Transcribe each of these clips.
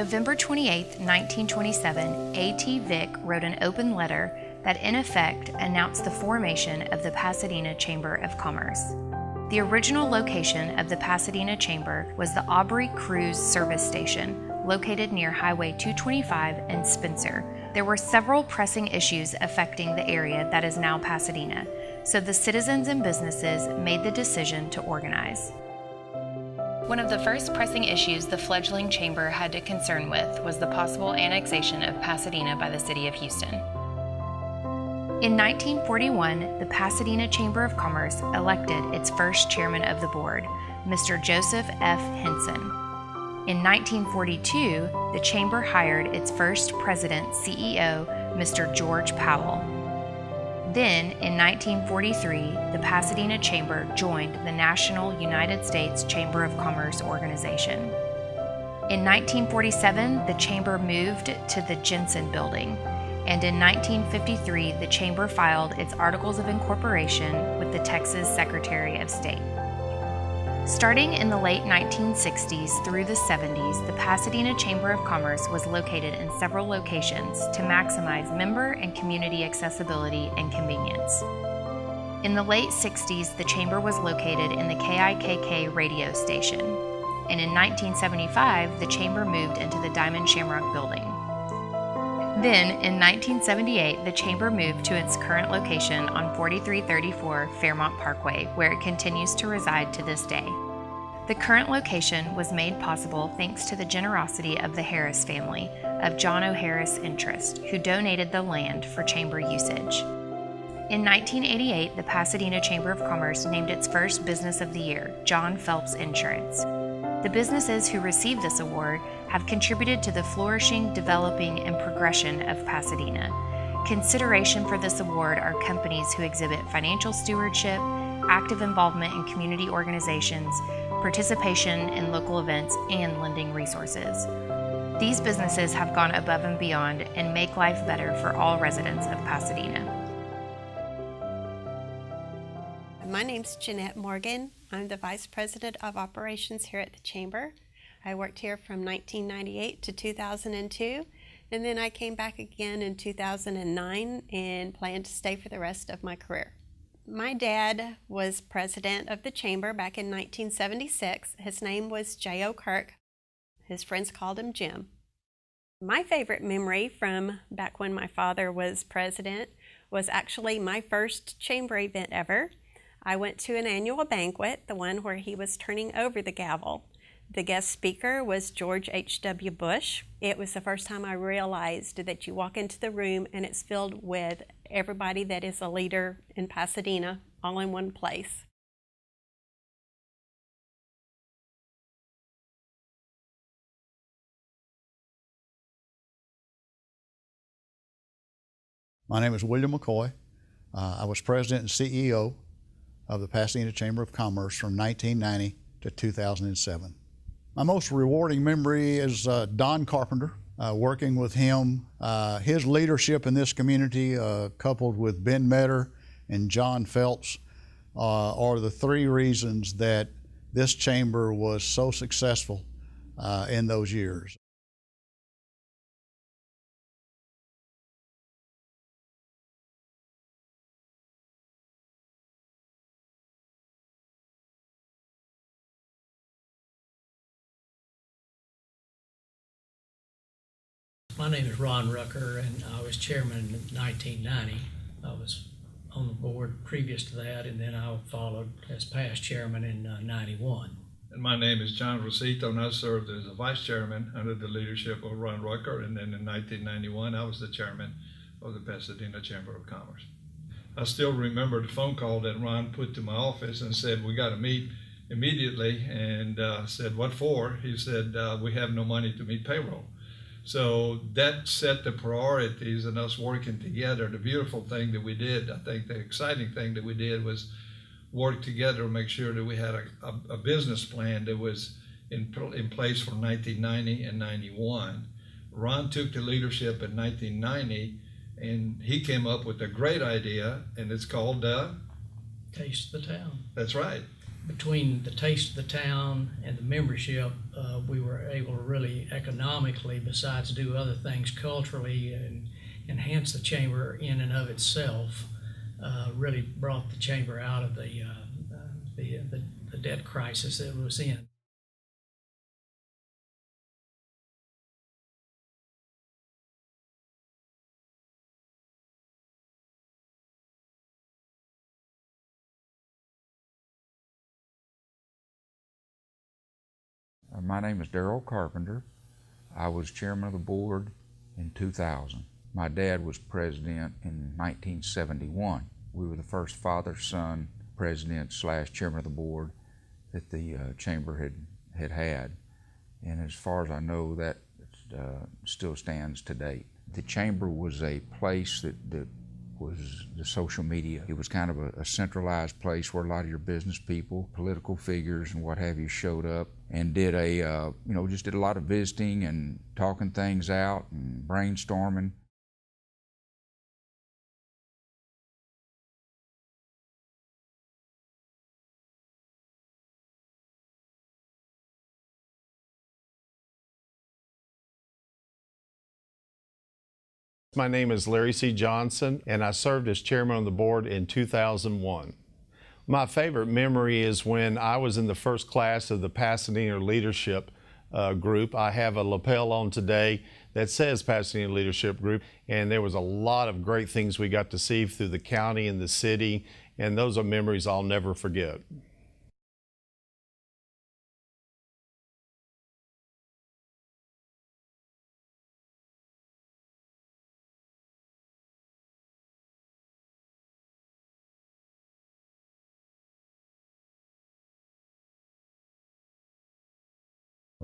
November 28, 1927, A.T. Vick wrote an open letter that in effect announced the formation of the Pasadena Chamber of Commerce. The original location of the Pasadena Chamber was the Aubrey Cruise Service Station, located near Highway 225 and Spencer. There were several pressing issues affecting the area that is now Pasadena, so the citizens and businesses made the decision to organize. One of the first pressing issues the fledgling chamber had to concern with was the possible annexation of Pasadena by the city of Houston. In 1941, the Pasadena Chamber of Commerce elected its first chairman of the board, Mr. Joseph F. Henson. In 1942, the chamber hired its first president-CEO, Mr. George Powell. Then, in 1943, the Pasadena Chamber joined the National United States Chamber of Commerce organization. In 1947, the chamber moved to the Jensen Building, and in 1953, the chamber filed its Articles of Incorporation with the Texas Secretary of State. Starting in the late 1960s through the 70s, the Pasadena Chamber of Commerce was located in several locations to maximize member and community accessibility and convenience. In the late 60s, the chamber was located in the KIKK radio station, and in 1975, the chamber moved into the Diamond Shamrock building. Then, in 1978, the chamber moved to its current location on 4334 Fairmont Parkway, where it continues to reside to this day. The current location was made possible thanks to the generosity of the Harris family of John O. Harris Interest, who donated the land for chamber usage. In 1988, the Pasadena Chamber of Commerce named its first Business of the Year, John Phelps Insurance. The businesses who received this award have contributed to the flourishing, developing, and progression of Pasadena. Consideration for this award are companies who exhibit financial stewardship, active involvement in community organizations, participation in local events, and lending resources. These businesses have gone above and beyond and make life better for all residents of Pasadena. My name's Jeanette Morgan. I'm the Vice President of Operations here at the Chamber. I worked here from 1998 to 2002, and then I came back again in 2009 and plan to stay for the rest of my career. My dad was president of the Chamber back in 1976. His name was J.O. Kirk. His friends called him Jim. My favorite memory from back when my father was president was actually my first Chamber event ever. I went to an annual banquet, the one where he was turning over the gavel. The guest speaker was George H.W. Bush. It was the first time I realized that you walk into the room and it's filled with everybody that is a leader in Pasadena, all in one place. My name is William McCoy. I was president and CEO of the Pasadena Chamber of Commerce from 1990 to 2007. My most rewarding memory is Don Carpenter. Working with him, his leadership in this community, coupled with Ben Metter and John Phelps, are the three reasons that this chamber was so successful in those years. My name is Ron Rucker, and I was chairman in 1990. I was on the board previous to that, and then I followed as past chairman in 91. And my name is John Rosito, and I served as a vice chairman under the leadership of Ron Rucker, and then in 1991 I was the chairman of the Pasadena Chamber of Commerce. I still remember the phone call that Ron put to my office and said, "We got to meet immediately," and said, "What for?" He said, "We have no money to meet payroll." So that set the priorities and us working together. The beautiful thing that we did, I think the exciting thing that we did was work together to make sure that we had a business plan that was in place for 1990 and 91. Ron took the leadership in 1990 and he came up with a great idea, and it's called Taste the Town. That's right. between the taste of the town and the membership, we were able to really economically, besides do other things culturally and enhance the chamber in and of itself, really brought the chamber out of the debt crisis that it was in. My name is Darrell Carpenter. I was chairman of the board in 2000. My dad was president in 1971. We were the first father-son president / chairman of the board that the chamber had. And as far as I know, that still stands to date. The chamber was a place that was the social media. It was kind of a centralized place where a lot of your business people, political figures and what have you showed up and did just did a lot of visiting and talking things out and brainstorming. My name is Larry C. Johnson, and I served as chairman on the board in 2001. My favorite memory is when I was in the first class of the Pasadena Leadership Group. I have a lapel on today that says Pasadena Leadership Group, and there was a lot of great things we got to see through the county and the city, and those are memories I'll never forget.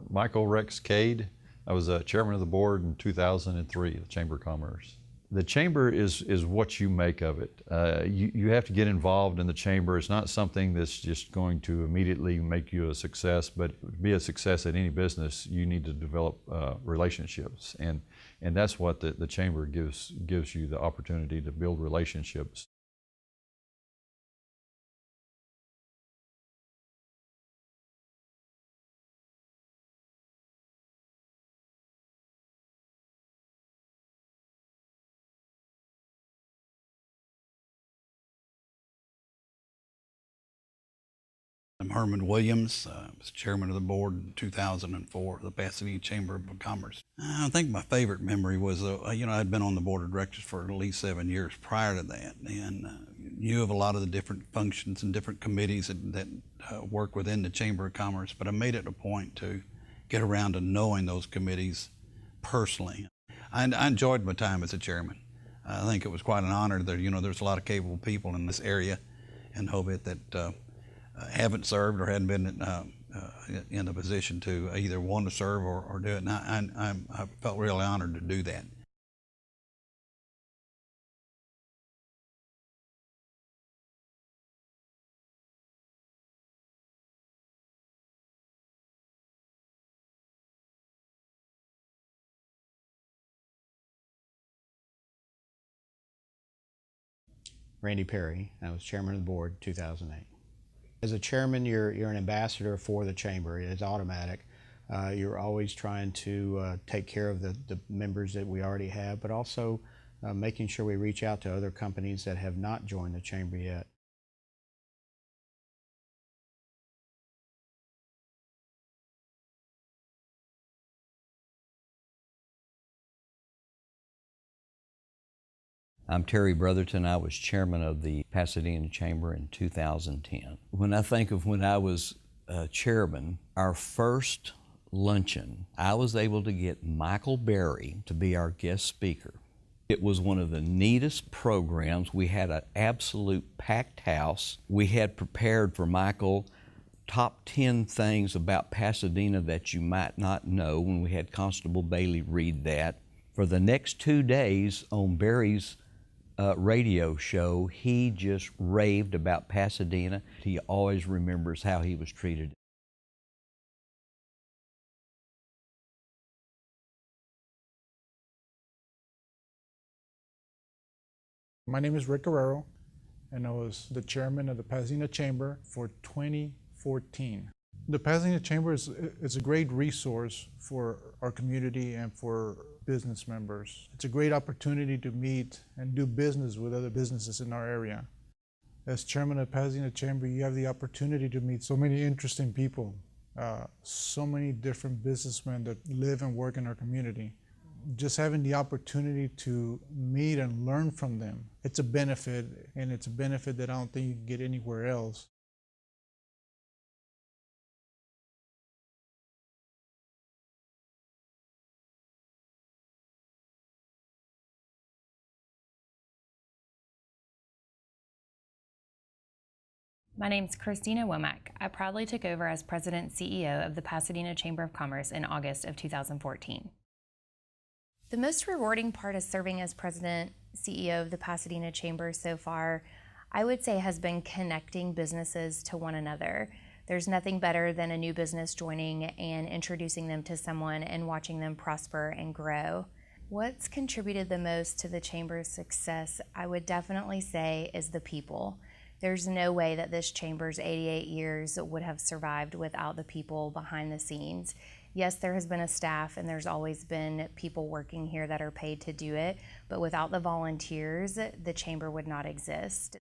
Michael Rex Cade. I was chairman of the board in 2003 at the Chamber of Commerce. The chamber is what you make of it. You have to get involved in the chamber. It's not something that's just going to immediately make you a success, but to be a success at any business, you need to develop relationships. And that's what the chamber gives you the opportunity to build relationships. I'm Herman Williams. I was chairman of the board in 2004 of the Pasadena Chamber of Commerce. I think my favorite memory was, I'd been on the board of directors for at least 7 years prior to that, and knew of a lot of the different functions and different committees that work within the Chamber of Commerce, but I made it a point to get around to knowing those committees personally. I enjoyed my time as a chairman. I think it was quite an honor that, there's a lot of capable people in this area in Hobbit that haven't served or hadn't been in a position to either want to serve or do it. And I felt really honored to do that. Randy Perry. I was chairman of the board 2008. As a chairman, you're an ambassador for the chamber. It's automatic. You're always trying to take care of the members that we already have, but also making sure we reach out to other companies that have not joined the chamber yet. I'm Terry Brotherton. I was chairman of the Pasadena Chamber in 2010. When I think of when I was chairman, our first luncheon, I was able to get Michael Berry to be our guest speaker. It was one of the neatest programs. We had an absolute packed house. We had prepared for Michael top 10 things about Pasadena that you might not know when we had Constable Bailey read that. For the next 2 days on Berry's radio show, he just raved about Pasadena. He always remembers how he was treated. My name is Rick Guerrero, and I was the chairman of the Pasadena Chamber for 25 2014. The Pasadena Chamber is a great resource for our community and for business members. It's a great opportunity to meet and do business with other businesses in our area. As chairman of Pasadena Chamber, you have the opportunity to meet so many interesting people, so many different businessmen that live and work in our community. Just having the opportunity to meet and learn from them, it's a benefit, and it's a benefit that I don't think you can get anywhere else. My name's Christina Womack. I proudly took over as President and CEO of the Pasadena Chamber of Commerce in August of 2014. The most rewarding part of serving as President CEO of the Pasadena Chamber so far, I would say, has been connecting businesses to one another. There's nothing better than a new business joining and introducing them to someone and watching them prosper and grow. What's contributed the most to the Chamber's success, I would definitely say, is the people. There's no way that this Chamber's 88 years would have survived without the people behind the scenes. Yes, there has been a staff and there's always been people working here that are paid to do it, but without the volunteers, the Chamber would not exist.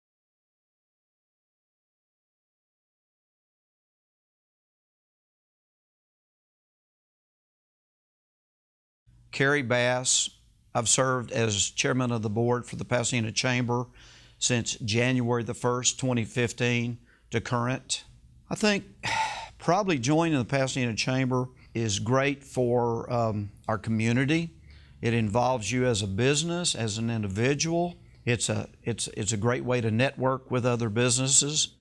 Carrie Bass. I've served as chairman of the board for the Pasadena Chamber since January the 1st, 2015 to current. I think probably joining the Pasadena Chamber is great for our community. It involves you as a business, as an individual. It's a great way to network with other businesses.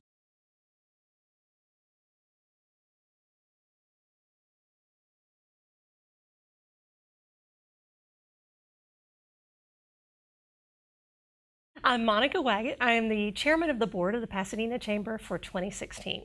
I'm Monica Waggett. I am the chairman of the board of the Pasadena Chamber for 2016.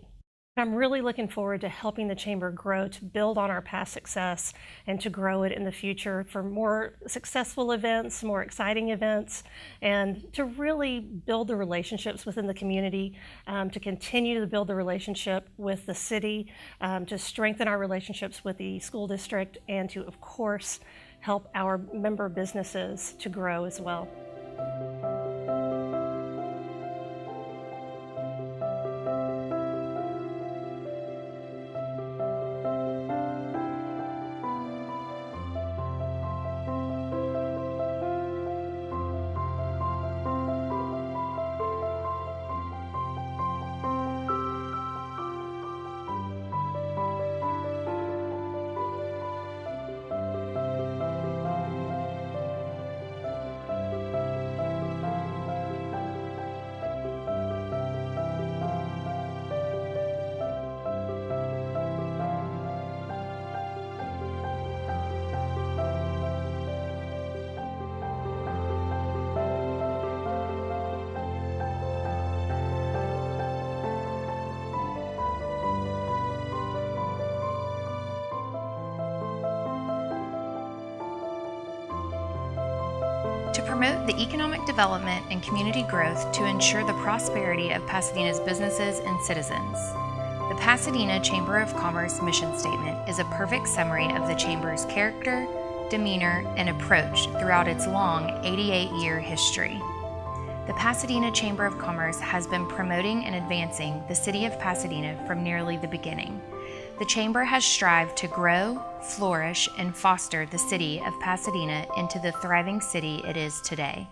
I'm really looking forward to helping the Chamber grow, to build on our past success, and to grow it in the future for more successful events, more exciting events, and to really build the relationships within the community, to continue to build the relationship with the city, to strengthen our relationships with the school district, and to, of course, help our member businesses to grow as well. To promote the economic development and community growth to ensure the prosperity of Pasadena's businesses and citizens. The Pasadena Chamber of Commerce mission statement is a perfect summary of the Chamber's character, demeanor, and approach throughout its long 88-year history. The Pasadena Chamber of Commerce has been promoting and advancing the city of Pasadena from nearly the beginning. The Chamber has strived to grow, flourish, and foster the city of Pasadena into the thriving city it is today.